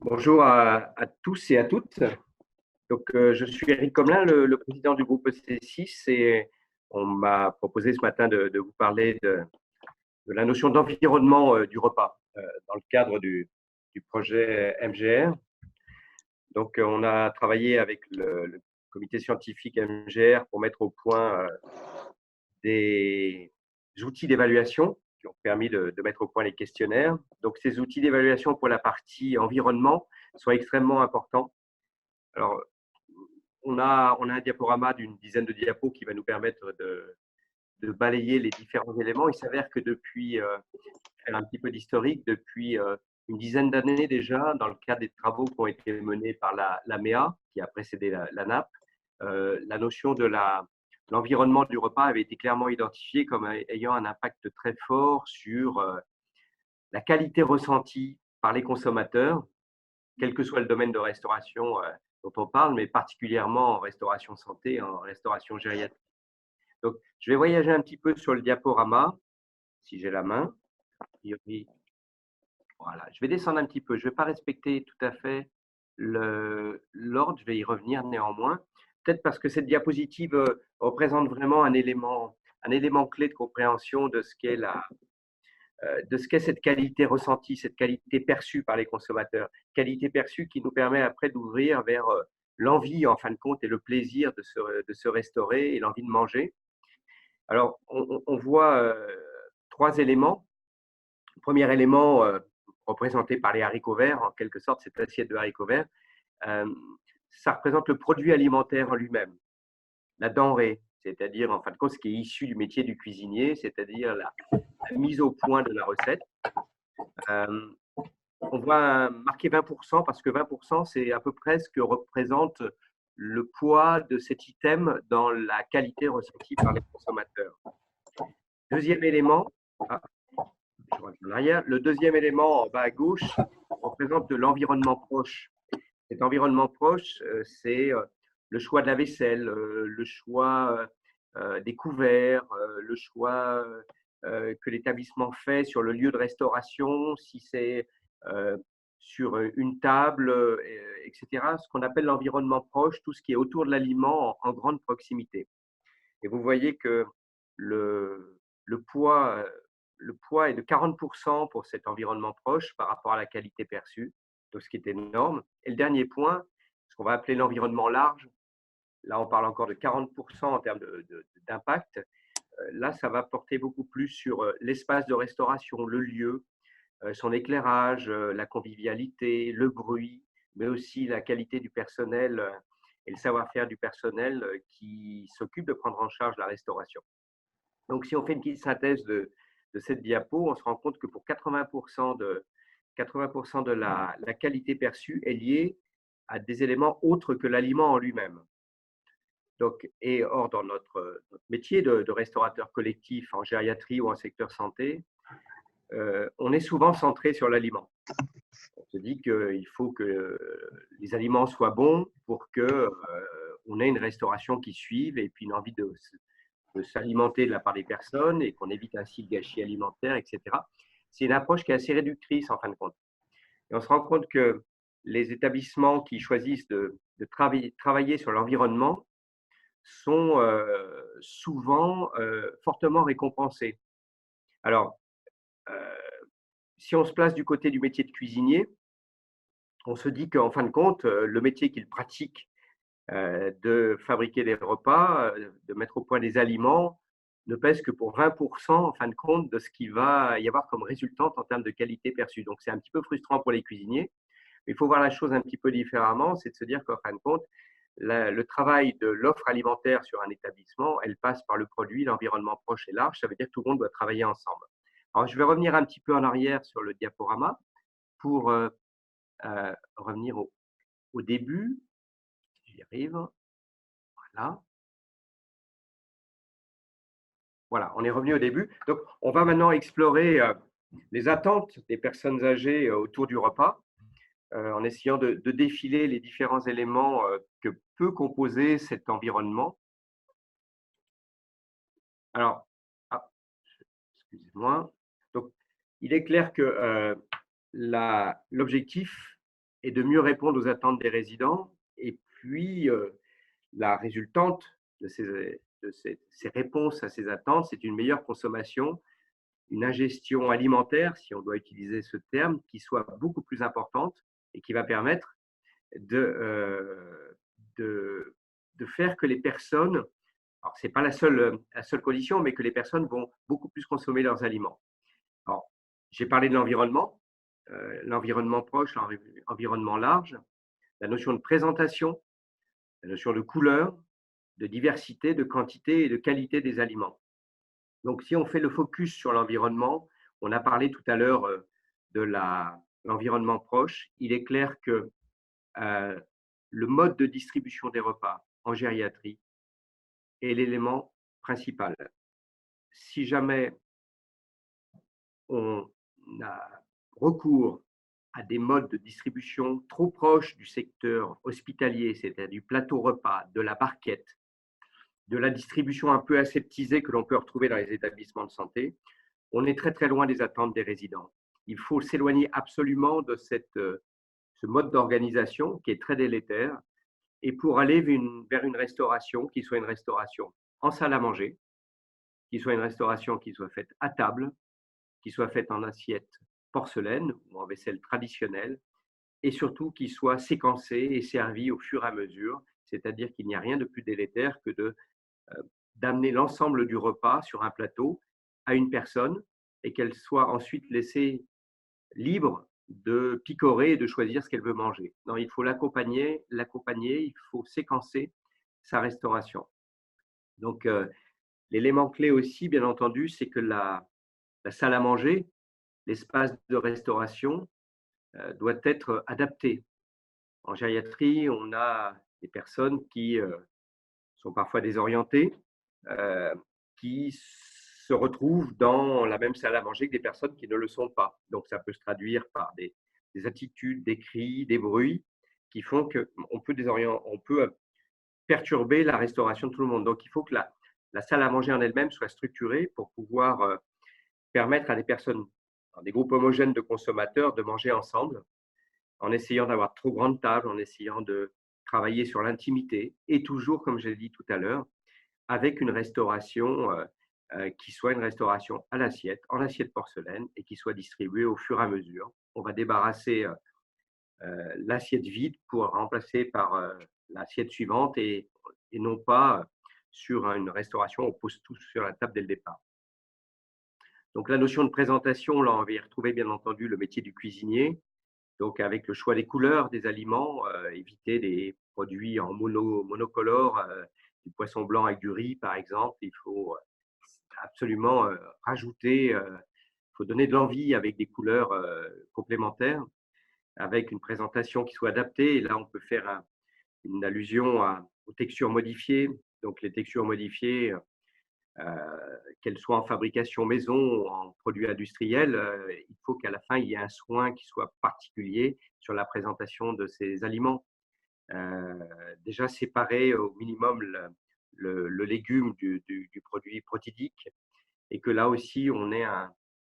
Bonjour à tous et à toutes. Je suis Eric Comelin, le président du groupe EC6, et on m'a proposé ce matin de vous parler de la notion d'environnement du repas dans le cadre du projet MGR. On a travaillé avec le comité scientifique MGR pour mettre au point des outils d'évaluation qui ont permis de mettre au point les questionnaires. Donc, ces outils d'évaluation pour la partie environnement sont extrêmement importants. Alors, on a un diaporama d'une dizaine de diapos qui va nous permettre de balayer les différents éléments. Il s'avère que depuis, faire un petit peu d'historique, depuis une dizaine d'années déjà, dans le cadre des travaux qui ont été menés par la MEA, qui a précédé la NAP, la notion de l'environnement du repas avait été clairement identifiée comme ayant un impact très fort sur la qualité ressentie par les consommateurs, quel que soit le domaine de restauration dont on parle, mais particulièrement en restauration santé, en restauration gériatrique. Donc, je vais voyager un petit peu sur le diaporama, si j'ai la main. Voilà, je vais descendre un petit peu. Je ne vais pas respecter tout à fait l'ordre, je vais y revenir néanmoins. Peut-être parce que cette diapositive représente vraiment un élément clé de compréhension de ce qu'est cette qualité ressentie, cette qualité perçue par les consommateurs. Qualité perçue qui nous permet après d'ouvrir vers l'envie, en fin de compte, et le plaisir de se restaurer et l'envie de manger. Alors, on voit trois éléments. Le premier élément, représenté par les haricots verts, en quelque sorte, cette assiette de haricots verts, euh, ça représente le produit alimentaire en lui-même, la denrée, c'est-à-dire, en fin de compte, ce qui est issu du métier du cuisinier, c'est-à-dire la mise au point de la recette. Euh, on voit marqué 20% parce que 20%, c'est à peu près ce que représente le poids de cet item dans la qualité ressentie par les consommateurs. Deuxième élément, je reviens en arrière, le deuxième élément en bas à gauche représente de l'environnement proche. Cet environnement proche, c'est le choix de la vaisselle, le choix des couverts, le choix que l'établissement fait sur le lieu de restauration, si c'est sur une table, etc. Ce qu'on appelle l'environnement proche, tout ce qui est autour de l'aliment en grande proximité. Et vous voyez que le, le poids, euh, le poids est de 40% pour cet environnement proche par rapport à la qualité perçue, donc ce qui est énorme. Et le dernier point, ce qu'on va appeler l'environnement large, là on parle encore de 40% en termes d'impact. Là, ça va porter beaucoup plus sur l'espace de restauration, le lieu, son éclairage, la convivialité, le bruit, mais aussi la qualité du personnel et le savoir-faire du personnel qui s'occupe de prendre en charge la restauration. Donc, si on fait une petite synthèse de cette diapo, on se rend compte que pour 80% de la qualité perçue est liée à des éléments autres que l'aliment en lui-même. Donc, et or, dans notre métier de restaurateur collectif en gériatrie ou en secteur santé, on est souvent centré sur l'aliment. On se dit qu'il faut que les aliments soient bons pour qu'on ait une restauration qui suive et puis une envie de s'alimenter de la part des personnes et qu'on évite ainsi le gâchis alimentaire, etc. C'est une approche qui est assez réductrice en fin de compte. Et on se rend compte que les établissements qui choisissent de travailler sur l'environnement sont souvent fortement récompensés. Alors, euh, si on se place du côté du métier de cuisinier, on se dit qu'en fin de compte, le métier qu'il pratique de fabriquer des repas, de mettre au point des aliments, ne pèse que pour 20% en fin de compte de ce qu'il va y avoir comme résultante en termes de qualité perçue. Donc c'est un petit peu frustrant pour les cuisiniers, mais il faut voir la chose un petit peu différemment, c'est de se dire qu'en fin de compte, le travail de l'offre alimentaire sur un établissement, elle passe par le produit, l'environnement proche et large, ça veut dire que tout le monde doit travailler ensemble. Alors je vais revenir un petit peu en arrière sur le diaporama pour revenir au début. J'y arrive. Voilà. Voilà, on est revenu au début. Donc, on va maintenant explorer les attentes des personnes âgées autour du repas, en essayant de défiler les différents éléments que peut composer cet environnement. Alors, excusez-moi. Donc, il est clair que l'objectif et de mieux répondre aux attentes des résidents. Et puis, la résultante de ces réponses à ces attentes, c'est une meilleure consommation, une ingestion alimentaire, si on doit utiliser ce terme, qui soit beaucoup plus importante et qui va permettre de, de faire que les personnes, alors ce n'est pas la seule condition, mais que les personnes vont beaucoup plus consommer leurs aliments. Alors, j'ai parlé de l'environnement proche, l'environnement large, la notion de présentation, la notion de couleur, de diversité, de quantité et de qualité des aliments. Donc, si on fait le focus sur l'environnement, on a parlé tout à l'heure de l'environnement proche, il est clair que le mode de distribution des repas en gériatrie est l'élément principal. Si jamais on a recours à des modes de distribution trop proches du secteur hospitalier, c'est-à-dire du plateau repas, de la barquette, de la distribution un peu aseptisée que l'on peut retrouver dans les établissements de santé, on est très très loin des attentes des résidents. Il faut s'éloigner absolument de ce mode d'organisation qui est très délétère et pour aller vers une restauration qui soit une restauration en salle à manger, qui soit une restauration qui soit faite à table, qui soit faite en assiette porcelaine ou en vaisselle traditionnelle et surtout qui soit séquencée et servie au fur et à mesure, c'est-à-dire qu'il n'y a rien de plus délétère que d'amener l'ensemble du repas sur un plateau à une personne et qu'elle soit ensuite laissée libre de picorer et de choisir ce qu'elle veut manger. Non, il faut l'accompagner, il faut séquencer sa restauration. Donc, l'élément clé aussi, bien entendu, c'est que la salle à manger, l'espace de restauration, doit être adapté. En gériatrie, on a des personnes qui sont parfois désorientées, qui se retrouvent dans la même salle à manger que des personnes qui ne le sont pas. Donc, ça peut se traduire par des attitudes, des cris, des bruits qui font qu'on peut on peut perturber la restauration de tout le monde. Donc, il faut que la salle à manger en elle-même soit structurée pour pouvoir permettre à des personnes, à des groupes homogènes de consommateurs de manger ensemble en essayant d'avoir trop grande table, en essayant de travailler sur l'intimité et toujours, comme je l'ai dit tout à l'heure, avec une restauration qui soit une restauration à l'assiette, en assiette porcelaine et qui soit distribuée au fur et à mesure. On va débarrasser l'assiette vide pour remplacer par l'assiette suivante et non pas sur une restauration, on pose tout sur la table dès le départ. Donc la notion de présentation, là, on va y retrouver bien entendu le métier du cuisinier, donc avec le choix des couleurs des aliments, éviter des produits en monocolore, du poisson blanc avec du riz par exemple. Il faut absolument rajouter, il faut donner de l'envie avec des couleurs complémentaires, avec une présentation qui soit adaptée. Et là, on peut faire une allusion aux textures modifiées. Donc les textures modifiées, qu'elles soient en fabrication maison ou en produits industriels, il faut qu'à la fin, il y ait un soin qui soit particulier sur la présentation de ces aliments. Déjà séparer au minimum le légume du produit protidique et que là aussi, on ait un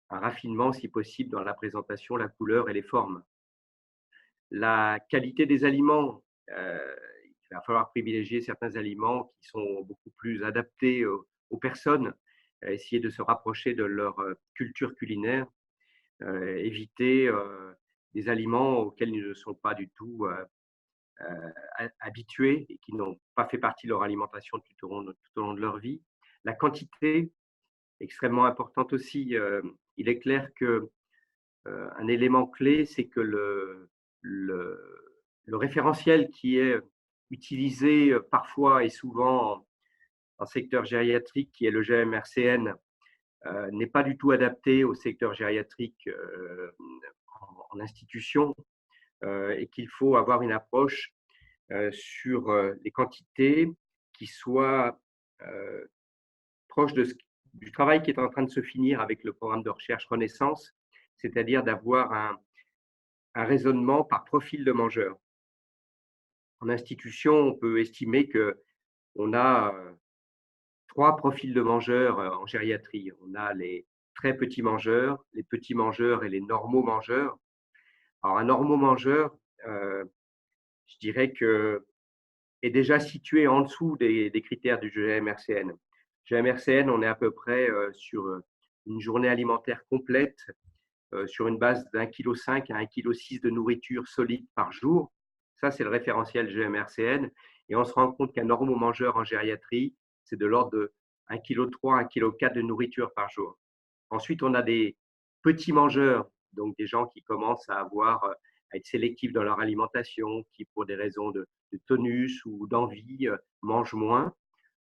raffinement, si possible, dans la présentation, la couleur et les formes. La qualité des aliments, il va falloir privilégier certains aliments qui sont beaucoup plus adaptés aux personnes, essayer de se rapprocher de leur culture culinaire, éviter des aliments auxquels ils ne sont pas du tout habitués et qui n'ont pas fait partie de leur alimentation tout au long de leur vie. La quantité, extrêmement importante aussi. Il est clair que un élément clé, c'est que le référentiel qui est utilisé parfois et souvent en secteur gériatrique, qui est le GMRCN, n'est pas du tout adapté au secteur gériatrique en institution et qu'il faut avoir une approche sur les quantités qui soient proches du travail qui est en train de se finir avec le programme de recherche Renaissance, c'est-à-dire d'avoir un raisonnement par profil de mangeur. En institution, on peut estimer qu'on a 3 profils de mangeurs en gériatrie. On a les très petits mangeurs, les petits mangeurs et les normaux mangeurs. Alors, un normaux mangeur, euh, je dirais que est déjà situé en dessous des critères du GMRCN. GMRCN, on est à peu près sur une journée alimentaire complète sur une base d'1,5 kg à 1,6 kg de nourriture solide par jour. Ça, c'est le référentiel GMRCN. Et on se rend compte qu'un normomangeur en gériatrie, c'est de l'ordre de 1,3 kg à 1,4 kg de nourriture par jour. Ensuite, on a des petits mangeurs, donc des gens qui commencent à être sélectifs dans leur alimentation, qui, pour des raisons de tonus ou d'envie, mangent moins.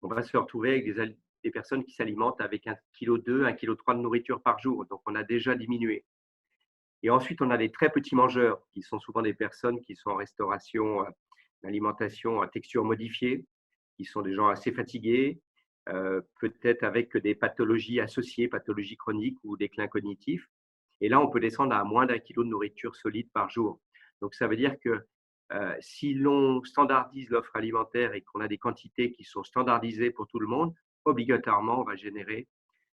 On va se retrouver avec des personnes qui s'alimentent avec 1,2 kg, 1,3 kg de nourriture par jour. Donc, on a déjà diminué. Et ensuite, on a des très petits mangeurs, qui sont souvent des personnes qui sont en restauration, d'alimentation à texture modifiée, qui sont des gens assez fatigués, peut-être avec des pathologies associées, pathologies chroniques ou déclin cognitif. Et là, on peut descendre à moins d'1 kg de nourriture solide par jour. Donc, ça veut dire que si l'on standardise l'offre alimentaire et qu'on a des quantités qui sont standardisées pour tout le monde, obligatoirement, on va générer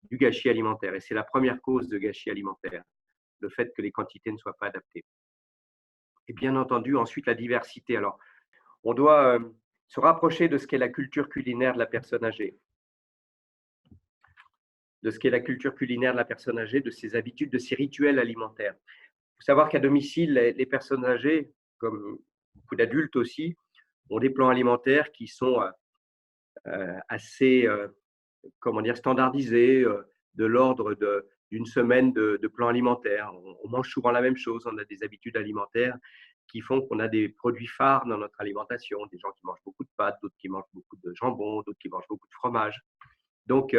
du gâchis alimentaire. Et c'est la première cause de gâchis alimentaire, le fait que les quantités ne soient pas adaptées. Et bien entendu, ensuite, la diversité. Alors, on doit se rapprocher de ce qu'est la culture culinaire de la personne âgée, de ce qu'est la culture culinaire de la personne âgée, de ses habitudes, de ses rituels alimentaires. Il faut savoir qu'à domicile, les personnes âgées, comme beaucoup d'adultes aussi, ont des plans alimentaires qui sont assez comment dire, standardisés, de l'ordre d'une semaine de plan alimentaire. On mange souvent la même chose, on a des habitudes alimentaires qui font qu'on a des produits phares dans notre alimentation, des gens qui mangent beaucoup de pâtes, d'autres qui mangent beaucoup de jambon, d'autres qui mangent beaucoup de fromage. Donc,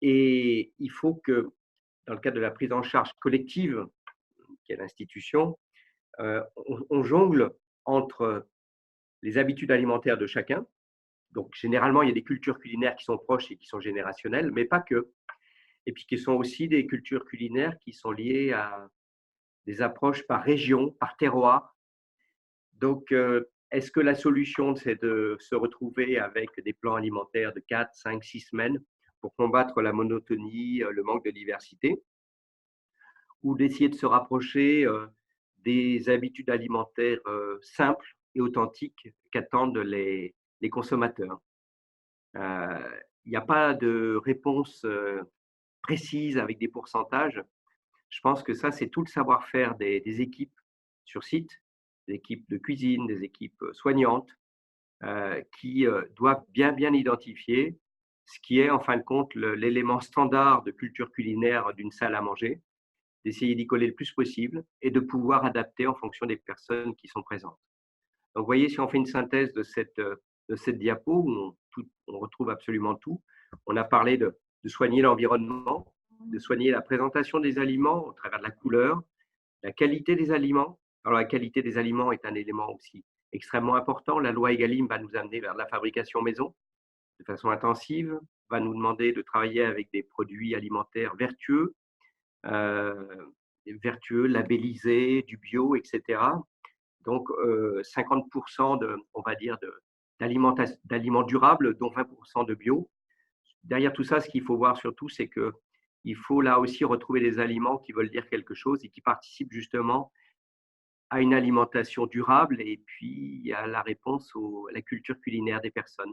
et il faut que, dans le cadre de la prise en charge collective, qui est l'institution, on jongle entre les habitudes alimentaires de chacun. Donc, généralement, il y a des cultures culinaires qui sont proches et qui sont générationnelles, mais pas que. Et puis, qui sont aussi des cultures culinaires qui sont liées à des approches par région, par terroir. Donc, est-ce que la solution, c'est de se retrouver avec des plans alimentaires de 4, 5, 6 semaines pour combattre la monotonie, le manque de diversité, ou d'essayer de se rapprocher des habitudes alimentaires simples et authentiques qu'attendent les consommateurs? Il n'y a pas de réponse précise avec des pourcentages. Je pense que ça, c'est tout le savoir-faire des équipes sur site, des équipes de cuisine, des équipes soignantes, qui doivent bien identifier ce qui est en fin de compte l'élément standard de culture culinaire d'une salle à manger, d'essayer d'y coller le plus possible et de pouvoir adapter en fonction des personnes qui sont présentes. Donc, vous voyez, si on fait une synthèse de cette diapo où on retrouve absolument tout, on a parlé de soigner l'environnement, de soigner la présentation des aliments au travers de la couleur, la qualité des aliments. Alors, la qualité des aliments est un élément aussi extrêmement important. La loi Egalim va nous amener vers la fabrication maison de façon intensive, va nous demander de travailler avec des produits alimentaires vertueux, labellisés, du bio, etc. Donc, 50% on va dire, d'aliments durables, dont 20% de bio. Derrière tout ça, ce qu'il faut voir surtout, c'est qu'il faut là aussi retrouver des aliments qui veulent dire quelque chose et qui participent justement à une alimentation durable et puis à la réponse à la culture culinaire des personnes.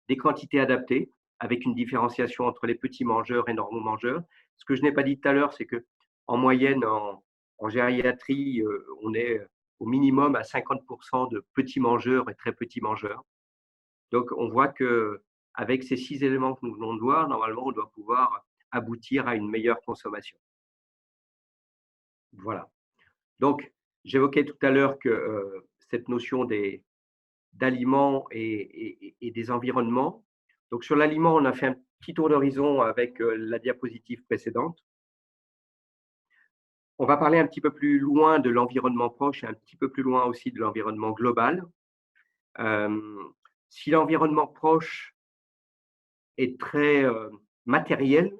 Des quantités adaptées, avec une différenciation entre les petits mangeurs et normaux mangeurs. Ce que je n'ai pas dit tout à l'heure, c'est qu'en moyenne, en gériatrie, on est au minimum à 50% de petits mangeurs et très petits mangeurs. Donc, on voit qu'avec ces 6 éléments que nous venons de voir, normalement, on doit pouvoir aboutir à une meilleure consommation. Voilà. Donc, j'évoquais tout à l'heure que cette notion d'aliments et des environnements. Donc, sur l'aliment, on a fait un petit tour d'horizon avec la diapositive précédente. On va parler un petit peu plus loin de l'environnement proche et un petit peu plus loin aussi de l'environnement global. Si l'environnement proche est très matériel,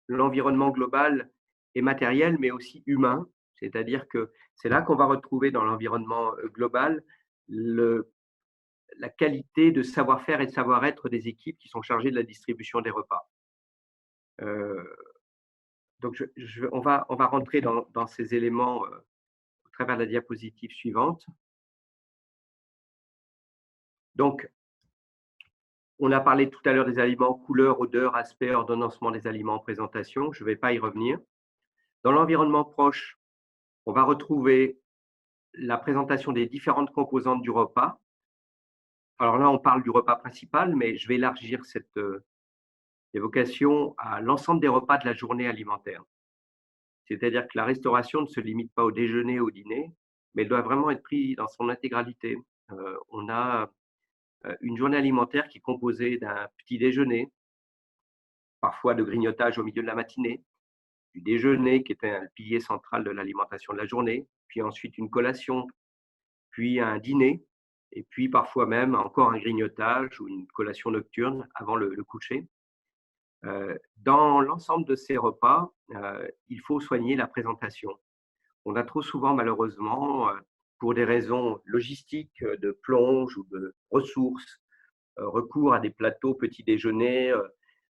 l'environnement global est matériel, mais aussi humain. C'est-à-dire que c'est là qu'on va retrouver dans l'environnement global la qualité de savoir-faire et de savoir-être des équipes qui sont chargées de la distribution des repas. Donc, on va rentrer dans ces éléments travers la diapositive suivante. Donc, on a parlé tout à l'heure des aliments, couleur, odeur, aspect, ordonnancement des aliments, présentation. Je ne vais pas y revenir. Dans l'environnement proche, on va retrouver la présentation des différentes composantes du repas. Alors là, on parle du repas principal, mais je vais élargir cette évocation à l'ensemble des repas de la journée alimentaire. C'est-à-dire que la restauration ne se limite pas au déjeuner, au dîner, mais elle doit vraiment être prise dans son intégralité. On a une journée alimentaire qui est composée d'un petit déjeuner, parfois de grignotage au milieu de la matinée, du déjeuner qui est un pilier central de l'alimentation de la journée, puis ensuite une collation, puis un dîner, et puis parfois même encore un grignotage ou une collation nocturne avant le coucher. Dans l'ensemble de ces repas, il faut soigner la présentation. On a trop souvent, malheureusement, pour des raisons logistiques, de plonge ou de ressources, recours à des plateaux petit déjeuner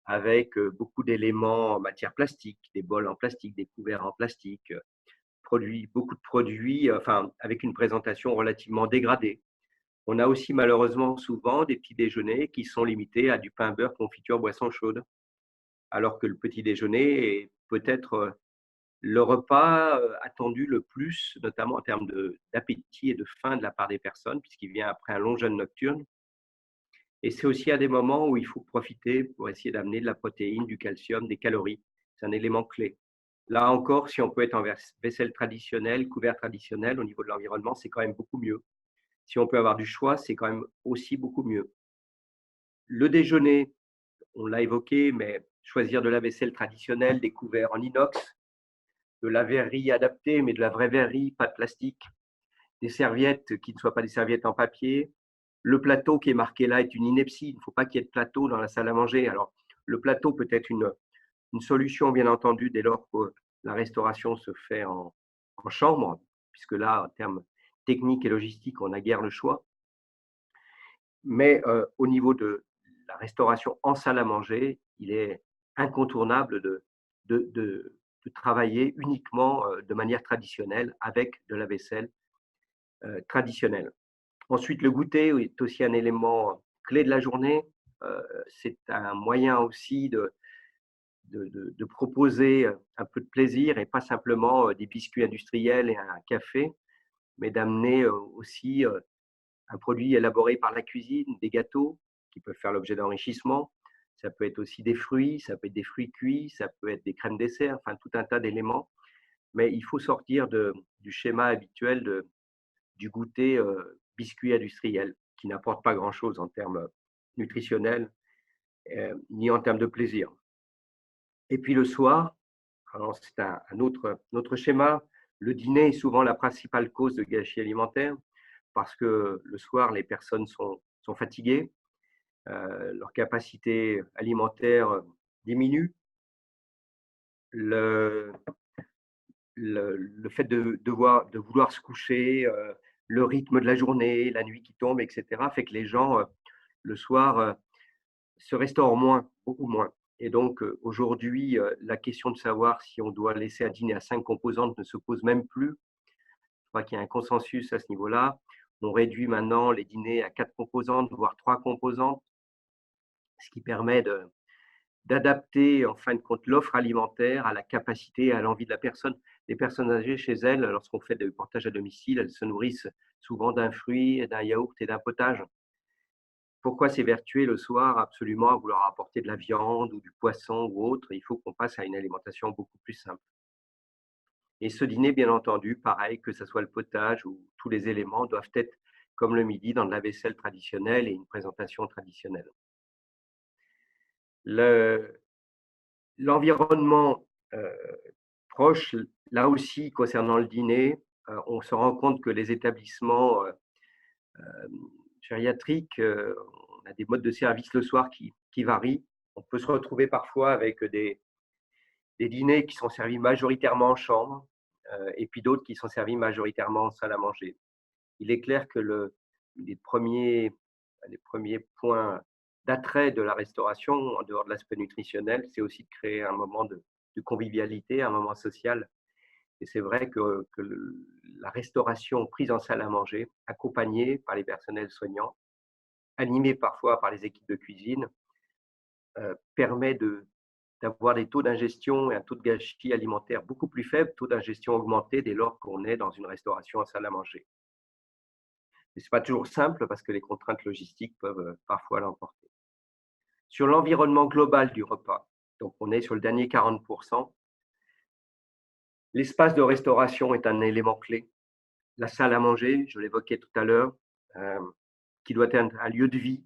avec beaucoup d'éléments en matière plastique, des bols en plastique, des couverts en plastique, beaucoup de produits, enfin, avec une présentation relativement dégradée. On a aussi malheureusement souvent des petits déjeuners qui sont limités à du pain, beurre, confiture, boisson chaude, alors que le petit déjeuner est peut-être le repas attendu le plus, notamment en termes d'appétit et de faim de la part des personnes, puisqu'il vient après un long jeûne nocturne. Et c'est aussi à des moments où il faut profiter pour essayer d'amener de la protéine, du calcium, des calories. C'est un élément clé. Là encore, si on peut être en vaisselle traditionnelle, couvert traditionnel, au niveau de l'environnement, c'est quand même beaucoup mieux. Si on peut avoir du choix, c'est quand même aussi beaucoup mieux. Le déjeuner, on l'a évoqué, mais choisir de la vaisselle traditionnelle, des couverts en inox, de la verrerie adaptée, mais de la vraie verrerie, pas de plastique, des serviettes qui ne soient pas des serviettes en papier. Le plateau qui est marqué là est une ineptie. Il ne faut pas qu'il y ait de plateau dans la salle à manger. Alors, le plateau peut être une solution, bien entendu, dès lors que la restauration se fait en chambre, puisque là, en termes techniques et logistiques, on n'a guère le choix. Mais au niveau de la restauration en salle à manger, il est incontournable de travailler uniquement de manière traditionnelle avec de la vaisselle traditionnelle. Ensuite, le goûter est aussi un élément clé de la journée. C'est un moyen aussi de proposer un peu de plaisir et pas simplement des biscuits industriels et un café, mais d'amener aussi un produit élaboré par la cuisine, des gâteaux qui peuvent faire l'objet d'enrichissement. Ça peut être aussi des fruits, ça peut être des fruits cuits, ça peut être des crèmes dessert, enfin tout un tas d'éléments. Mais il faut sortir du schéma habituel du goûter biscuit industriel qui n'apporte pas grand-chose en termes nutritionnels ni en termes de plaisir. Et puis le soir, alors c'est un autre schéma. Le dîner est souvent la principale cause de gâchis alimentaire parce que le soir, les personnes sont fatiguées, leur capacité alimentaire diminue. Le fait de vouloir se coucher, le rythme de la journée, la nuit qui tombe, et cetera, fait que les gens, le soir, se restaurent moins, beaucoup moins. Et donc, aujourd'hui, la question de savoir si on doit laisser un dîner à 5 composantes ne se pose même plus. Je crois qu'il y a un consensus à ce niveau-là. On réduit maintenant les dîners à 4 composantes, voire 3 composantes, ce qui permet d'adapter, en fin de compte, l'offre alimentaire à la capacité et à l'envie de la personne. Les personnes âgées, chez elles, lorsqu'on fait des portages à domicile, elles se nourrissent souvent d'un fruit, d'un yaourt et d'un potage. Pourquoi s'évertuer le soir absolument à vouloir apporter de la viande ou du poisson ou autre? Il faut qu'on passe à une alimentation beaucoup plus simple. Et ce dîner, bien entendu, pareil, que ce soit le potage ou tous les éléments doivent être, comme le midi, dans de la vaisselle traditionnelle et une présentation traditionnelle. L'environnement proche, là aussi, concernant le dîner, on se rend compte que les établissements gériatriques, on a des modes de service le soir qui varient. On peut se retrouver parfois avec des dîners qui sont servis majoritairement en chambre et puis d'autres qui sont servis majoritairement en salle à manger. Il est clair que les premiers points d'attrait de la restauration, en dehors de l'aspect nutritionnel, c'est aussi de créer un moment de convivialité, un moment social Et c'est vrai que la restauration prise en salle à manger, accompagnée par les personnels soignants, animée parfois par les équipes de cuisine, permet d'avoir des taux d'ingestion et un taux de gâchis alimentaire beaucoup plus faible, taux d'ingestion augmenté dès lors qu'on est dans une restauration en salle à manger. Et ce n'est pas toujours simple parce que les contraintes logistiques peuvent parfois l'emporter. Sur l'environnement global du repas, donc on est sur le dernier 40%, l'espace de restauration est un élément clé. La salle à manger, je l'évoquais tout à l'heure, qui doit être un lieu de vie,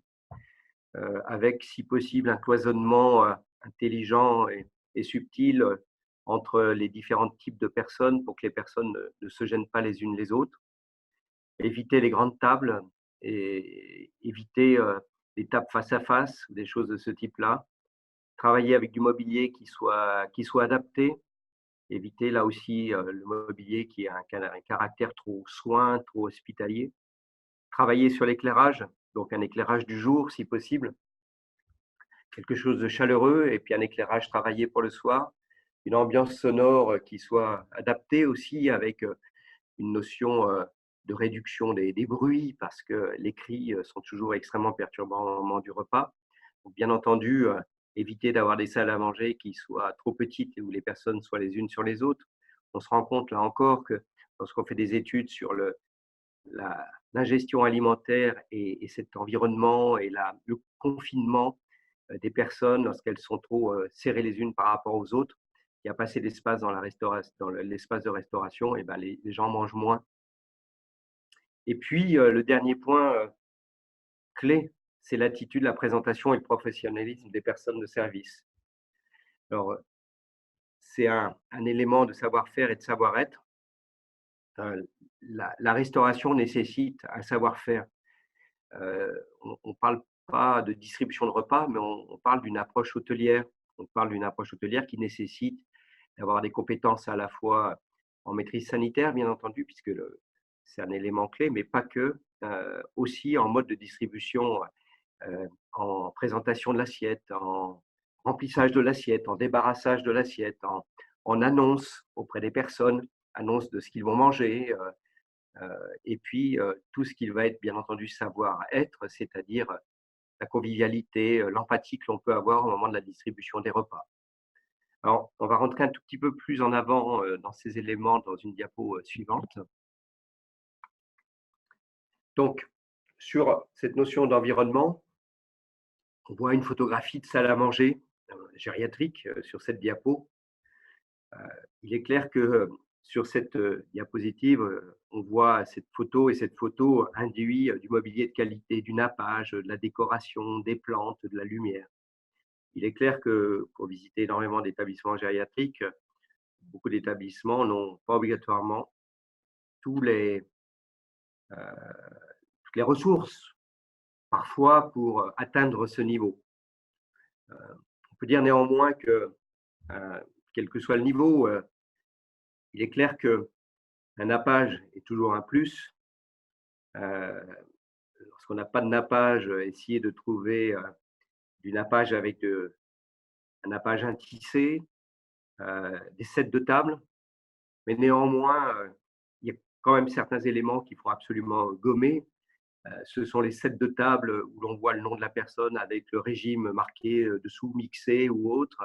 avec si possible un cloisonnement intelligent et subtil entre les différents types de personnes pour que les personnes ne se gênent pas les unes les autres. Éviter les grandes tables et éviter les tables face à face, des choses de ce type-là. Travailler avec du mobilier qui soit adapté. Éviter là aussi le mobilier qui a un caractère trop soin, trop hospitalier. Travailler sur l'éclairage, donc un éclairage du jour si possible, quelque chose de chaleureux et puis un éclairage travaillé pour le soir. Une ambiance sonore qui soit adaptée aussi avec une notion de réduction des bruits parce que les cris sont toujours extrêmement perturbants au moment du repas. Donc, bien entendu, éviter d'avoir des salles à manger qui soient trop petites et où les personnes soient les unes sur les autres. On se rend compte là encore que lorsqu'on fait des études sur l'ingestion alimentaire et cet environnement et le confinement des personnes lorsqu'elles sont trop serrées les unes par rapport aux autres, il y a pas assez d'espace dans l'espace de restauration, et ben les gens mangent moins. Et puis, le dernier point clé, c'est l'attitude, la présentation et le professionnalisme des personnes de service. Alors, c'est un élément de savoir-faire et de savoir-être. La restauration nécessite un savoir-faire. On ne parle pas de distribution de repas, mais on parle d'une approche hôtelière. On parle d'une approche hôtelière qui nécessite d'avoir des compétences à la fois en maîtrise sanitaire, bien entendu, puisque c'est un élément clé, mais pas que, aussi en mode de distribution, en présentation de l'assiette, en remplissage de l'assiette, en débarrassage de l'assiette, en annonce auprès des personnes, annonce de ce qu'ils vont manger, et puis tout ce qu'il va être, bien entendu, savoir-être, c'est-à-dire la convivialité, l'empathie que l'on peut avoir au moment de la distribution des repas. Alors, on va rentrer un tout petit peu plus en avant dans ces éléments dans une diapo suivante. Donc, sur cette notion d'environnement, on voit une photographie de salle à manger gériatrique sur cette diapo. Il est clair que sur cette diapositive, on voit cette photo et cette photo induit du mobilier de qualité, du nappage, de la décoration, des plantes, de la lumière. Il est clair que pour visiter énormément d'établissements gériatriques, beaucoup d'établissements n'ont pas obligatoirement tous les, toutes les ressources, parfois, pour atteindre ce niveau. On peut dire néanmoins que, quel que soit le niveau, il est clair qu'un nappage est toujours un plus. Lorsqu'on n'a pas de nappage, essayer de trouver du nappage avec un nappage intissé, des sets de table. Mais néanmoins, il y a quand même certains éléments qu'il faut absolument gommer. Ce sont les sets de table où l'on voit le nom de la personne avec le régime marqué dessous, mixé ou autre.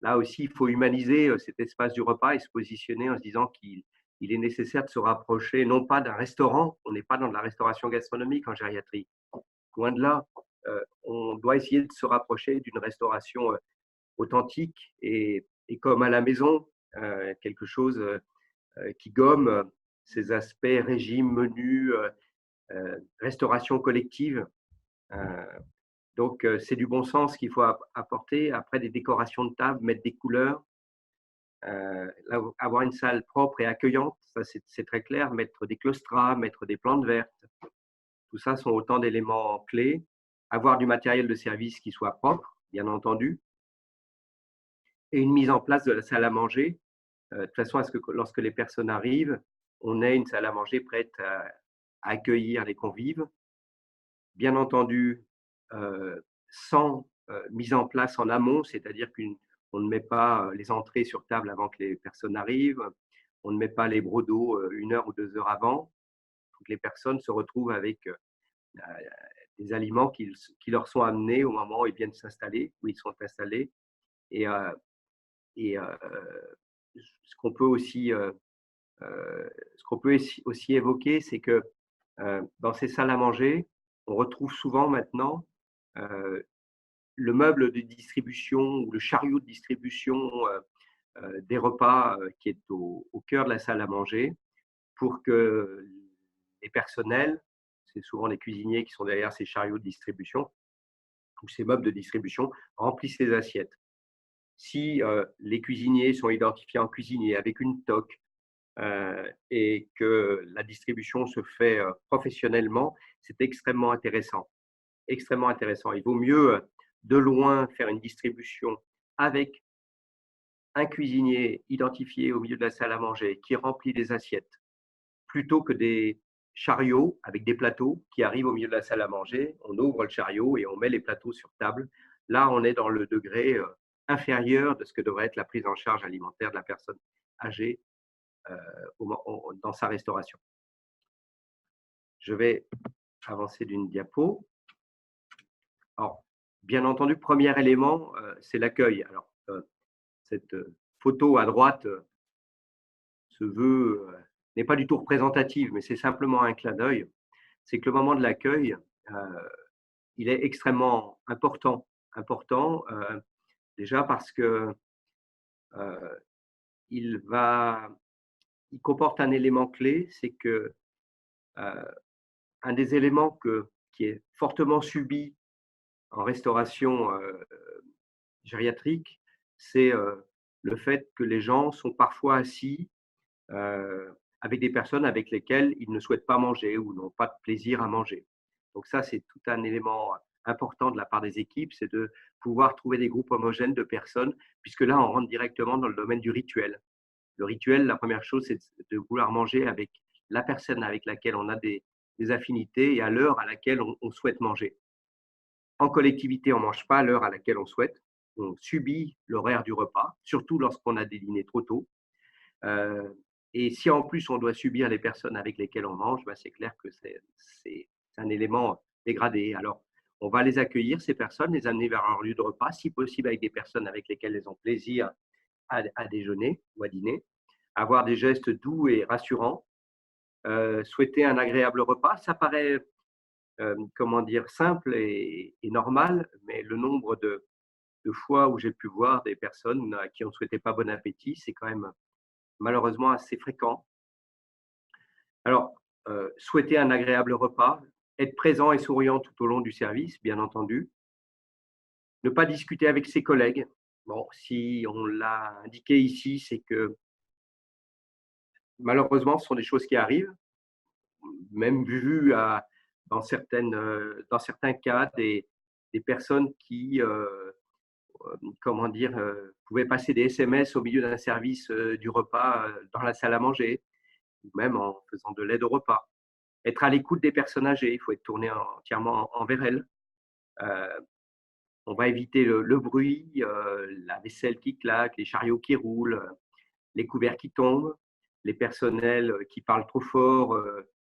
Là aussi, il faut humaniser cet espace du repas et se positionner en se disant qu'il est nécessaire de se rapprocher, non pas d'un restaurant, on n'est pas dans de la restauration gastronomique en gériatrie. Loin de là, on doit essayer de se rapprocher d'une restauration authentique et comme à la maison, quelque chose qui gomme ces aspects régime, menu, restauration collective. Donc, c'est du bon sens qu'il faut apporter. Après, des décorations de table, mettre des couleurs, avoir une salle propre et accueillante, ça c'est très clair. Mettre des claustras, mettre des plantes vertes, tout ça sont autant d'éléments clés. Avoir du matériel de service qui soit propre, bien entendu, et une mise en place de la salle à manger, de façon à ce que lorsque les personnes arrivent, on ait une salle à manger prête à accueillir les convives. Bien entendu, sans mise en place en amont, c'est-à-dire qu'on ne met pas les entrées sur table avant que les personnes arrivent. on ne met pas les brodeaux 1 heure ou 2 heures avant. Il faut que les personnes se retrouvent avec des aliments qui leur sont amenés au moment où ils viennent s'installer, où ils sont installés. Et, et ce qu'on peut aussi, aussi évoquer, c'est que dans ces salles à manger, on retrouve souvent maintenant le meuble de distribution ou le chariot de distribution des repas qui est au cœur de la salle à manger pour que les personnels, c'est souvent les cuisiniers qui sont derrière ces chariots de distribution ou ces meubles de distribution, remplissent les assiettes. Si les cuisiniers sont identifiés en cuisinier avec une toque et que la distribution se fait professionnellement, c'est extrêmement intéressant. Extrêmement intéressant. Il vaut mieux de loin faire une distribution avec un cuisinier identifié au milieu de la salle à manger qui remplit les assiettes, plutôt que des chariots avec des plateaux qui arrivent au milieu de la salle à manger. On ouvre le chariot et on met les plateaux sur table. Là, on est dans le degré inférieur de ce que devrait être la prise en charge alimentaire de la personne âgée dans sa restauration. Je vais avancer d'une diapo. Alors, bien entendu, premier élément, c'est l'accueil. Alors, cette photo à droite se veut, n'est pas du tout représentative, mais c'est simplement un clin d'œil. C'est que le moment de l'accueil, il est extrêmement important. Important, déjà parce que il comporte un élément clé, c'est que un des éléments qui est fortement subi en restauration gériatrique, c'est le fait que les gens sont parfois assis avec des personnes avec lesquelles ils ne souhaitent pas manger ou n'ont pas de plaisir à manger. Donc ça, c'est tout un élément important de la part des équipes, c'est de pouvoir trouver des groupes homogènes de personnes, puisque là, on rentre directement dans le domaine du rituel. Le rituel, la première chose, c'est de vouloir manger avec la personne avec laquelle on a des affinités et à l'heure à laquelle on souhaite manger. En collectivité, on ne mange pas à l'heure à laquelle on souhaite. On subit l'horaire du repas, surtout lorsqu'on a des dîners trop tôt. Et si en plus on doit subir les personnes avec lesquelles on mange, ben c'est clair que c'est un élément dégradé. Alors, on va les accueillir, ces personnes, les amener vers leur lieu de repas, si possible avec des personnes avec lesquelles elles ont plaisir à déjeuner ou à dîner, avoir des gestes doux et rassurants, souhaiter un agréable repas. Ça paraît, comment dire, simple et normal, mais le nombre de fois où j'ai pu voir des personnes à qui on ne souhaitait pas bon appétit, c'est quand même malheureusement assez fréquent. Alors, souhaiter un agréable repas, être présent et souriant tout au long du service, bien entendu. Ne pas discuter avec ses collègues. Bon, si on l'a indiqué ici, c'est que malheureusement, ce sont des choses qui arrivent, même vues dans certains cas, des personnes qui, comment dire, pouvaient passer des SMS au milieu d'un service du repas dans la salle à manger, ou même en faisant de l'aide au repas. Être à l'écoute des personnes âgées, il faut être tourné entièrement envers elles. On va éviter le bruit, la vaisselle qui claque, les chariots qui roulent, les couverts qui tombent, les personnels qui parlent trop fort,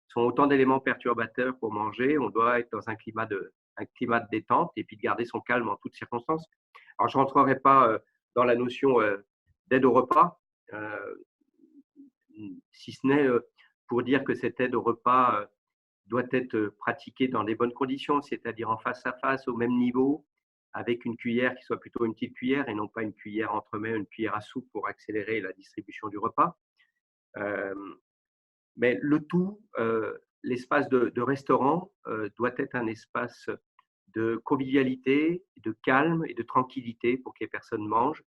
sont autant d'éléments perturbateurs pour manger. On doit être dans un climat de détente et puis de garder son calme en toutes circonstances. Alors, je ne rentrerai pas dans la notion d'aide au repas, si ce n'est pour dire que cette aide au repas doit être pratiquée dans les bonnes conditions, c'est-à-dire en face à face, au même niveau, avec une cuillère qui soit plutôt une petite cuillère et non pas une cuillère entremets, une cuillère à soupe pour accélérer la distribution du repas. Mais le tout, l'espace de restaurant doit être un espace de convivialité, de calme et de tranquillité pour que les personnes mangent.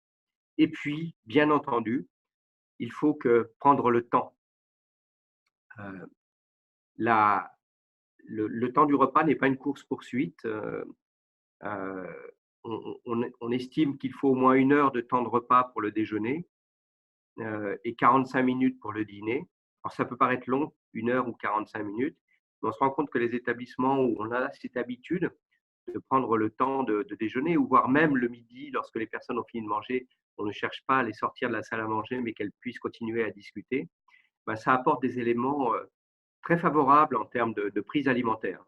Et puis, bien entendu, il faut prendre le temps. Le temps du repas n'est pas une course-poursuite. On estime qu'il faut au moins 1 heure de temps de repas pour le déjeuner et 45 minutes pour le dîner. Alors, ça peut paraître long, 1 heure ou 45 minutes, mais on se rend compte que les établissements où on a cette habitude de prendre le temps de déjeuner, ou voire même le midi, lorsque les personnes ont fini de manger, on ne cherche pas à les sortir de la salle à manger, mais qu'elles puissent continuer à discuter. Ben, ça apporte des éléments très favorables en termes de prise alimentaire.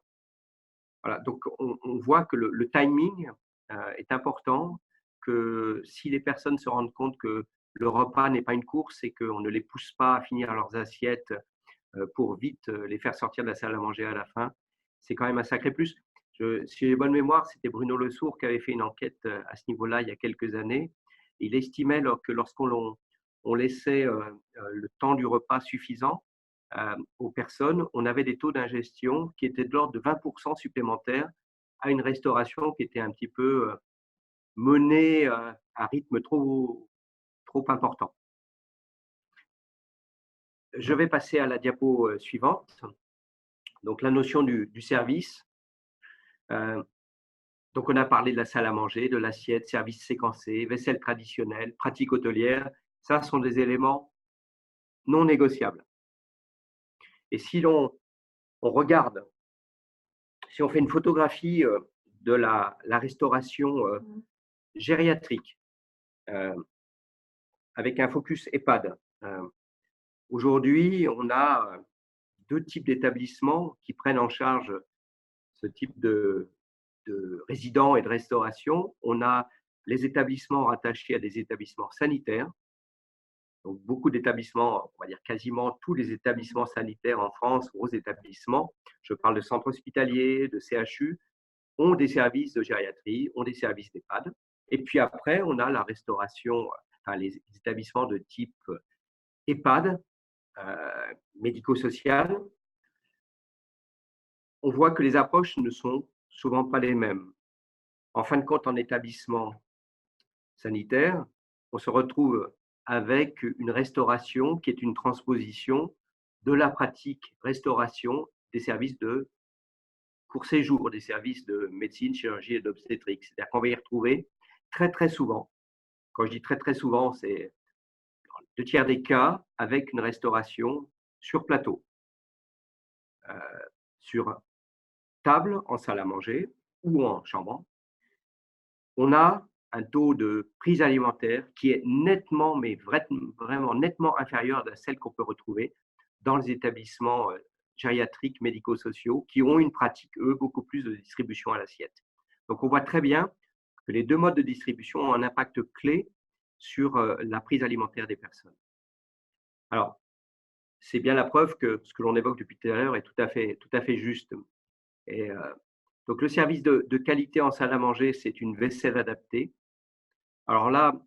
Voilà, donc on voit que le timing est important, que si les personnes se rendent compte que le repas n'est pas une course et qu'on ne les pousse pas à finir leurs assiettes pour vite les faire sortir de la salle à manger à la fin, c'est quand même un sacré plus. Si j'ai bonne mémoire, c'était Bruno Le Sourd qui avait fait une enquête à ce niveau-là il y a quelques années. Il estimait que lorsqu'on laissait le temps du repas suffisant aux personnes, on avait des taux d'ingestion qui étaient de l'ordre de 20% supplémentaires à une restauration qui était un petit peu menée à rythme trop important. Je vais passer à la diapo suivante. Donc la notion du service. Donc on a parlé de la salle à manger, de l'assiette, service séquencé, vaisselle traditionnelle, pratique hôtelière. Ça sont des éléments non négociables. Et si on regarde, si on fait une photographie de la restauration gériatrique avec un focus EHPAD, aujourd'hui on a deux types d'établissements qui prennent en charge ce type de résidents et de restauration. On a les établissements rattachés à des établissements sanitaires. Donc, beaucoup d'établissements, on va dire quasiment tous les établissements sanitaires en France, gros établissements, je parle de centres hospitaliers, de CHU, ont des services de gériatrie, ont des services d'EHPAD. Et puis après, on a la restauration, enfin les établissements de type EHPAD, médico-social. On voit que les approches ne sont souvent pas les mêmes. En fin de compte, en établissement sanitaire, on se retrouve avec une restauration qui est une transposition de la pratique restauration des services de court séjour, des services de médecine, chirurgie et d'obstétrique. C'est-à-dire qu'on va y retrouver très, très souvent. Quand je dis très, très souvent, c'est dans 2/3 des cas avec une restauration sur plateau, sur table, en salle à manger ou en chambre. On a un taux de prise alimentaire qui est nettement, mais vraiment nettement inférieur à celle qu'on peut retrouver dans les établissements gériatriques médico-sociaux qui ont une pratique, eux, beaucoup plus de distribution à l'assiette. Donc, on voit très bien que les deux modes de distribution ont un impact clé sur la prise alimentaire des personnes. Alors, c'est bien la preuve que ce que l'on évoque depuis tout à l'heure est tout à fait juste. Et, donc, le service de qualité en salle à manger, c'est une vaisselle adaptée. Alors là,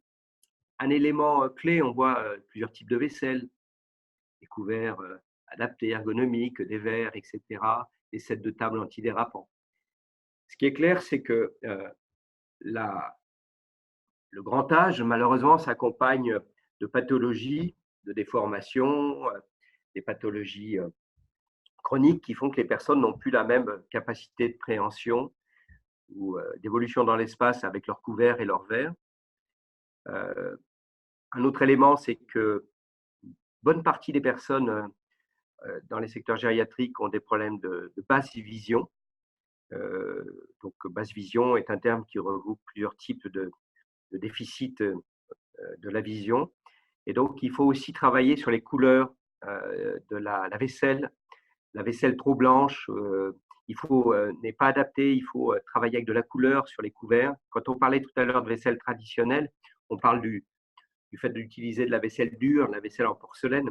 un élément clé, on voit plusieurs types de vaisselle, des couverts adaptés, ergonomiques, des verres, etc., des sets de table antidérapants. Ce qui est clair, c'est que le grand âge, malheureusement, s'accompagne de pathologies, de déformations, des pathologies chroniques qui font que les personnes n'ont plus la même capacité de préhension ou d'évolution dans l'espace avec leurs couverts et leurs verres. Un autre élément, c'est que bonne partie des personnes dans les secteurs gériatriques ont des problèmes de basse vision. Donc, basse vision est un terme qui regroupe plusieurs types de déficits de la vision. Et donc, il faut aussi travailler sur les couleurs de la vaisselle. La vaisselle trop blanche, n'est pas adaptée. Il faut travailler avec de la couleur sur les couverts. Quand on parlait tout à l'heure de vaisselle traditionnelle, on parle du fait d'utiliser de la vaisselle dure, la vaisselle en porcelaine.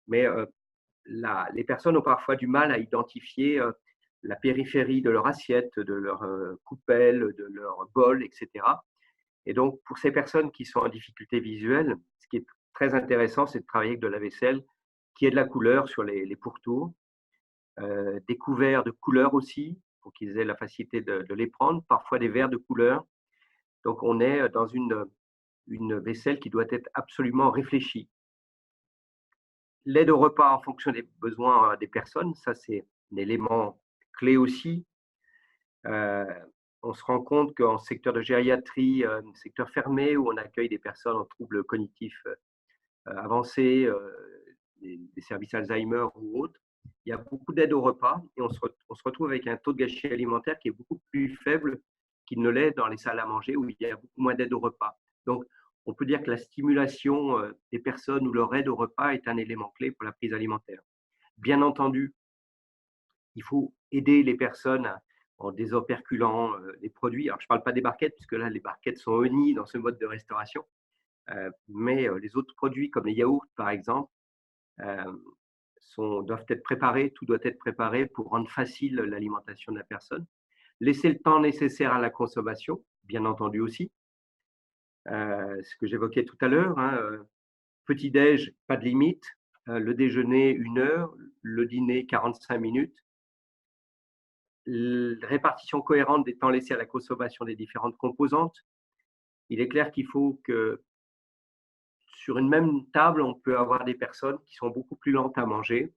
Mais les personnes ont parfois du mal à identifier la périphérie de leur assiette, de leur coupelle, de leur bol, etc. Et donc, pour ces personnes qui sont en difficulté visuelle, ce qui est très intéressant, c'est de travailler avec de la vaisselle qui ait de la couleur sur les pourtours, des couverts de couleur aussi, pour qu'ils aient la facilité de les prendre, parfois des verres de couleur. Donc, on est dans une vaisselle qui doit être absolument réfléchie. L'aide au repas en fonction des besoins des personnes, ça c'est un élément clé aussi. On se rend compte qu'en secteur de gériatrie, secteur fermé où on accueille des personnes en troubles cognitifs avancés, des services Alzheimer ou autres, il y a beaucoup d'aide au repas et on se retrouve avec un taux de gâchis alimentaire qui est beaucoup plus faible qu'il ne l'est dans les salles à manger où il y a beaucoup moins d'aide au repas. Donc, on peut dire que la stimulation des personnes ou leur aide au repas est un élément clé pour la prise alimentaire. Bien entendu, il faut aider les personnes en désoperculant les produits. Alors, je ne parle pas des barquettes, puisque là, les barquettes sont honnies dans ce mode de restauration. Mais les autres produits, comme les yaourts, par exemple, euh, doivent être préparés. Tout doit être préparé pour rendre facile l'alimentation de la personne. Laisser le temps nécessaire à la consommation, bien entendu aussi. Ce que j'évoquais tout à l'heure, hein, petit-déj, pas de limite. Le déjeuner, 1 heure. Le dîner, 45 minutes. Répartition cohérente des temps laissés à la consommation des différentes composantes. Il est clair qu'il faut que sur une même table, on peut avoir des personnes qui sont beaucoup plus lentes à manger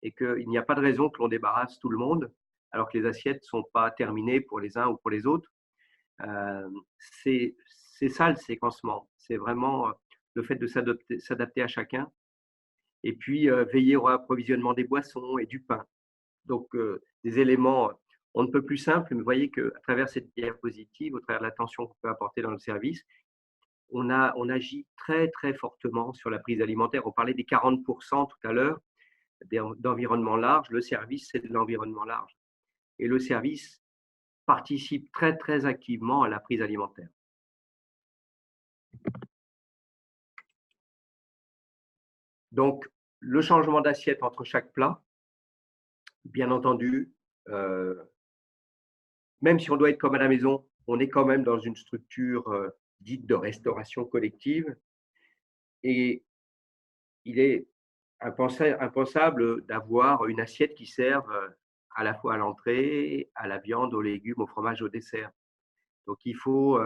et qu'il n'y a pas de raison que l'on débarrasse tout le monde alors que les assiettes ne sont pas terminées pour les uns ou pour les autres. Euh, c'est ça le séquencement. C'est vraiment le fait de s'adapter à chacun et puis veiller au approvisionnement des boissons et du pain. Donc, des éléments on ne peut plus simples, mais vous voyez qu'à travers cette diapositive, au travers de l'attention qu'on peut apporter dans le service, on agit très, très fortement sur la prise alimentaire. On parlait des 40% tout à l'heure d'environnement large. Le service, c'est de l'environnement large. Et le service participe très, très activement à la prise alimentaire. Donc, le changement d'assiette entre chaque plat, bien entendu, même si on doit être comme à la maison, on est quand même dans une structure dite de restauration collective. Et il est impensable d'avoir une assiette qui serve à la fois à l'entrée, à la viande, aux légumes, au fromage, au dessert. Donc il faut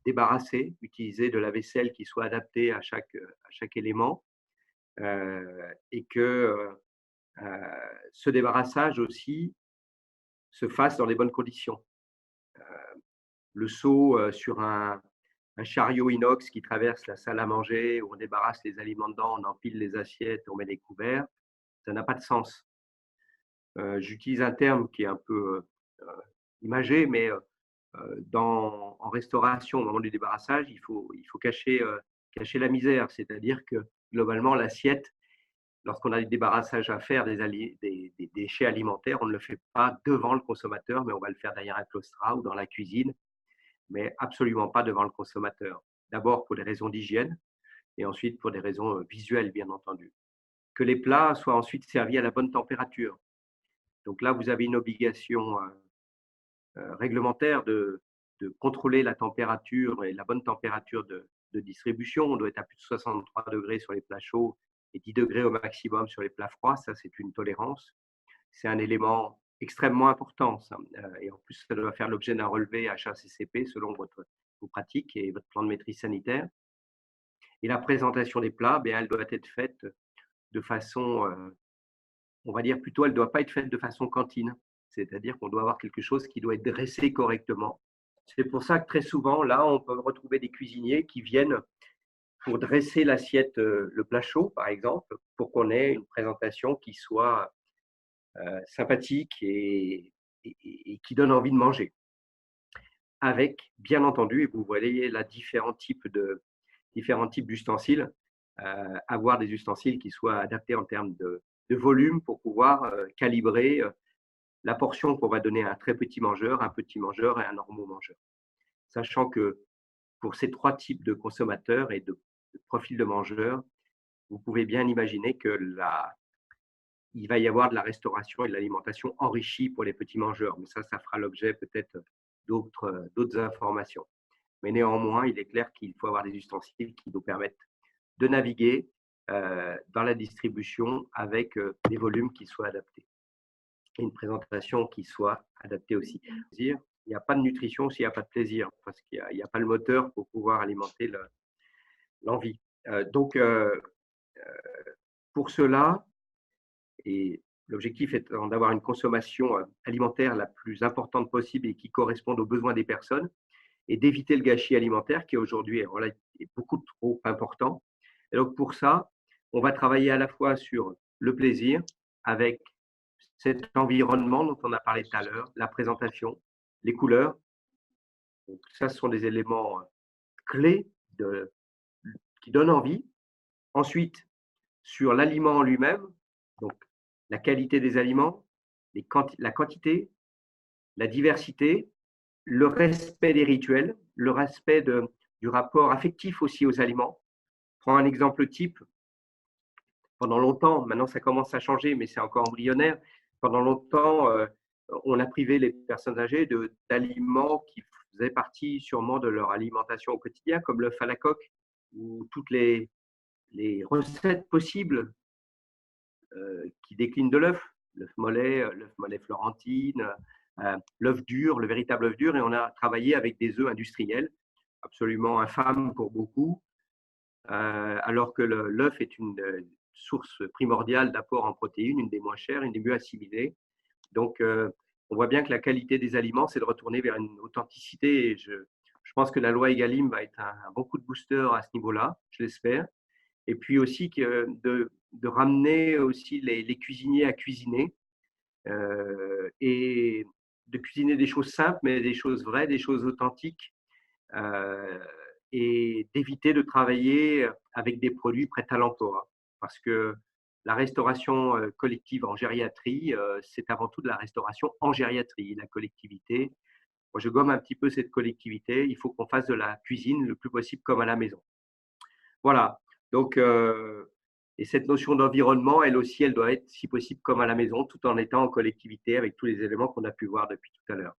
débarrasser, utiliser de la vaisselle qui soit adaptée à chaque élément et que ce débarrassage aussi se fasse dans les bonnes conditions. Le seau sur un chariot inox qui traverse la salle à manger, où on débarrasse les aliments dedans, on empile les assiettes, on met les couverts, ça n'a pas de sens. J'utilise un terme qui est un peu imagé, mais en restauration, au moment du débarrassage, il faut cacher la misère, c'est-à-dire que globalement, l'assiette, lorsqu'on a du débarrassage à faire des déchets alimentaires, on ne le fait pas devant le consommateur, mais on va le faire derrière un claustrat ou dans la cuisine, mais absolument pas devant le consommateur. D'abord pour des raisons d'hygiène et ensuite pour des raisons visuelles, bien entendu. Que les plats soient ensuite servis à la bonne température. Donc là, vous avez une obligation réglementaire de contrôler la température et la bonne température de distribution. On doit être à plus de 63 degrés sur les plats chauds et 10 degrés au maximum sur les plats froids. Ça, c'est une tolérance. C'est un élément extrêmement important. Ça. Et en plus, ça doit faire l'objet d'un relevé HACCP selon vos pratiques et votre plan de maîtrise sanitaire. Et la présentation des plats, elle doit être faite de façon, on va dire plutôt, elle ne doit pas être faite de façon cantine. C'est-à-dire qu'on doit avoir quelque chose qui doit être dressé correctement. C'est pour ça que très souvent, là, on peut retrouver des cuisiniers qui viennent pour dresser l'assiette, le plat chaud, par exemple, pour qu'on ait une présentation qui soit sympathique et qui donne envie de manger. Avec, bien entendu, et vous voyez là différents types d'ustensiles, avoir des ustensiles qui soient adaptés en termes de volume pour pouvoir calibrer la portion qu'on va donner à un très petit mangeur, un petit mangeur et un normal mangeur. Sachant que pour ces 3 types de consommateurs et de profils de mangeurs, vous pouvez bien imaginer que il va y avoir de la restauration et de l'alimentation enrichie pour les petits mangeurs. Mais ça fera l'objet peut-être d'autres informations. Mais néanmoins, il est clair qu'il faut avoir des ustensiles qui nous permettent de naviguer dans la distribution avec des volumes qui soient adaptés. Et une présentation qui soit adaptée aussi. Il n'y a pas de nutrition s'il n'y a pas de plaisir, parce qu'il n'y a pas le moteur pour pouvoir alimenter l'envie. Donc, pour cela, et l'objectif étant d'avoir une consommation alimentaire la plus importante possible et qui corresponde aux besoins des personnes, et d'éviter le gâchis alimentaire qui aujourd'hui est beaucoup trop important. Et donc pour ça, on va travailler à la fois sur le plaisir, avec cet environnement dont on a parlé tout à l'heure, la présentation, les couleurs. Donc, ça, ce sont des éléments clés qui donnent envie. Ensuite, sur l'aliment en lui-même, donc la qualité des aliments, la quantité, la diversité, le respect des rituels, le respect du rapport affectif aussi aux aliments. Prends un exemple type. Pendant longtemps, maintenant ça commence à changer, mais c'est encore embryonnaire. Pendant longtemps, on a privé les personnes âgées d'aliments qui faisaient partie sûrement de leur alimentation au quotidien, comme l'œuf à la coque ou toutes les recettes possibles qui déclinent de l'œuf. L'œuf mollet florentine, l'œuf dur, le véritable œuf dur. Et on a travaillé avec des œufs industriels, absolument infâmes pour beaucoup, alors que l'œuf est une source primordiale d'apport en protéines, une des moins chères, une des mieux assimilées. Donc, on voit bien que la qualité des aliments, c'est de retourner vers une authenticité. Et je pense que la loi Egalim va être un bon coup de booster à ce niveau-là, je l'espère. Et puis aussi de ramener aussi les cuisiniers à cuisiner et de cuisiner des choses simples, mais des choses vraies, des choses authentiques. Et d'éviter de travailler avec des produits prêts à l'emploi. Parce que la restauration collective en gériatrie, c'est avant tout de la restauration en gériatrie, la collectivité. Moi, je gomme un petit peu cette collectivité. Il faut qu'on fasse de la cuisine le plus possible comme à la maison. Voilà. Donc, et cette notion d'environnement, elle aussi, elle doit être si possible comme à la maison, tout en étant en collectivité avec tous les éléments qu'on a pu voir depuis tout à l'heure.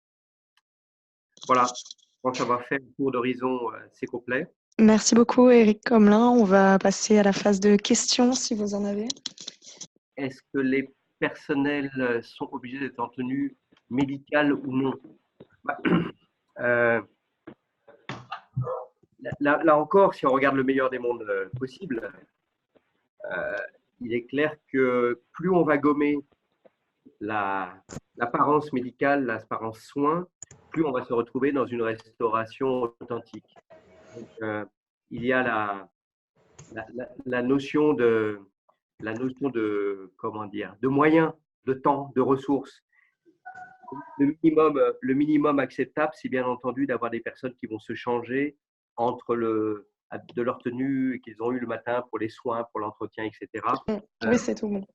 Voilà. Je pense avoir fait un tour d'horizon assez complet. Merci beaucoup, Éric Comelin. On va passer à la phase de questions, si vous en avez. Est-ce que les personnels sont obligés d'être en tenue médicale ou non? Là encore, si on regarde le meilleur des mondes possible, il est clair que plus on va gommer l'apparence médicale, l'apparence soin, plus on va se retrouver dans une restauration authentique. Donc, il y a la notion de comment dire, de moyens, de temps, de ressources. Le minimum acceptable, c'est bien entendu d'avoir des personnes qui vont se changer entre de leur tenue qu'ils ont eu le matin pour les soins, pour l'entretien, etc. Oui, c'est tout bon.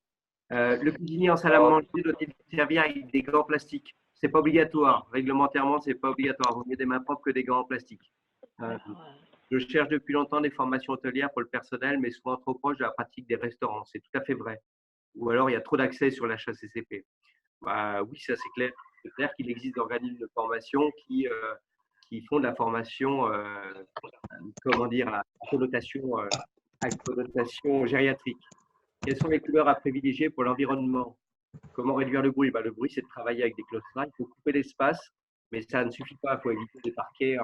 Le cuisinier en salle à manger doit être servi avec des gants plastiques. C'est pas obligatoire. Réglementairement, c'est pas obligatoire. Il vaut mieux des mains propres que des gants en plastique. Je cherche depuis longtemps des formations hôtelières pour le personnel, mais souvent trop proche de la pratique des restaurants. C'est tout à fait vrai. Ou alors, il y a trop d'accès sur la HACCP. Bah, oui, ça c'est clair. C'est clair qu'il existe des organismes de formation qui font de la formation, comment dire, à connotation gériatrique. Quelles sont les couleurs à privilégier pour l'environnement? Comment réduire le bruit? Le bruit, c'est de travailler avec des claustras. Il faut couper l'espace, mais ça ne suffit pas. Il faut éviter des parquets,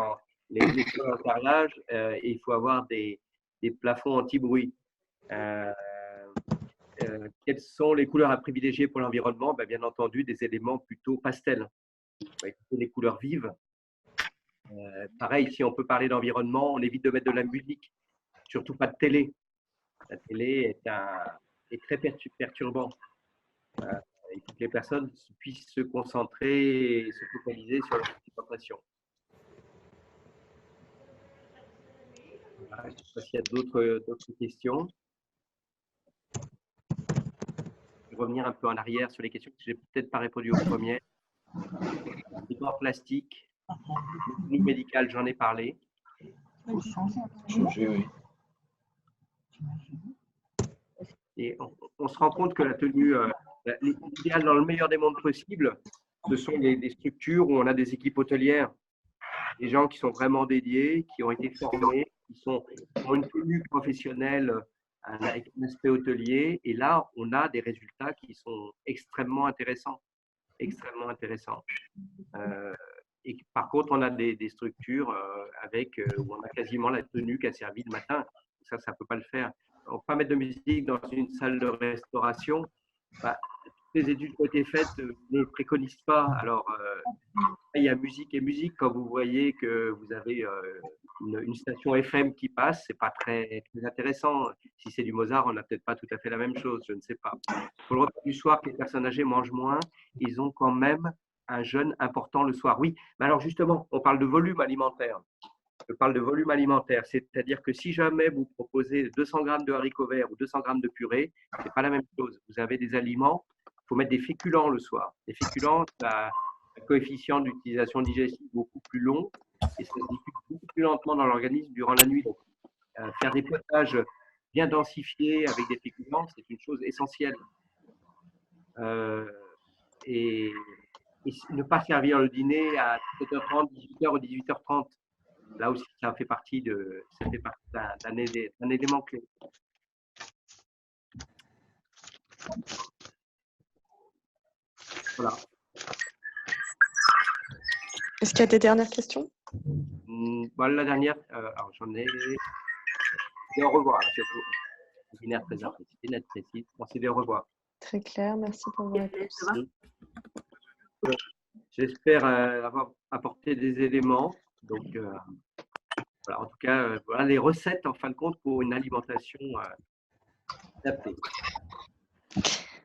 les toits en carrelage, et il faut avoir des plafonds anti-bruit. Quelles sont les couleurs à privilégier pour l'environnement? Bien entendu, des éléments plutôt pastels. Les couleurs vives. Pareil, si on peut parler d'environnement, on évite de mettre de la musique, surtout pas de télé. La télé est très perturbant. Il faut que les personnes puissent se concentrer et se focaliser sur leur alimentation. Voilà, je ne sais pas s'il y a d'autres questions. Je vais revenir un peu en arrière sur les questions que je n'ai peut-être pas répondu aux premières. Les corps plastiques, le tenue médicale, j'en ai parlé. Et on se rend compte que la tenue, l'idéal dans le meilleur des mondes possibles, ce sont des structures où on a des équipes hôtelières, des gens qui sont vraiment dédiés, qui ont été formés, qui ont une tenue professionnelle avec un aspect hôtelier. Et là, on a des résultats qui sont extrêmement intéressants. Extrêmement intéressants. Et par contre, on a des structures où on a quasiment la tenue qui a servi le matin. Ça ne peut pas le faire. On ne peut pas mettre de musique dans une salle de restauration. les études qui ont été faites ne le préconisent pas. Alors, il y a musique et musique. Quand vous voyez que vous avez une station FM qui passe, c'est pas très, très intéressant. Si c'est du Mozart, on n'a peut-être pas tout à fait la même chose, je ne sais pas. Pour le repas du soir, que les personnes âgées mangent moins, ils ont quand même un jeûne important le soir. Oui, mais alors justement, on parle de volume alimentaire. Je parle de volume alimentaire, c'est-à-dire que si jamais vous proposez 200 grammes de haricots verts ou 200 grammes de purée, ce n'est pas la même chose. Vous avez des aliments, il faut mettre des féculents le soir. Les féculents, ça a un coefficient d'utilisation digestive beaucoup plus long et ça se diffuse beaucoup plus lentement dans l'organisme durant la nuit. Donc, faire des potages bien densifiés avec des féculents, c'est une chose essentielle. Et ne pas servir le dîner à 17h30, 18h ou 18h30. Là aussi, ça fait partie d'un élément clé. Voilà. Est-ce qu'il y a des dernières questions? Voilà la dernière. Alors, j'en ai. Et au revoir. Binaire très imprécis, net précis. On s'est dit au revoir. Très clair, merci pour vos réponses. J'espère avoir apporté des éléments. Donc, voilà, en tout cas, voilà les recettes en fin de compte pour une alimentation adaptée.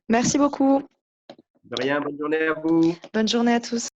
Merci beaucoup. De rien, bonne journée à vous. Bonne journée à tous.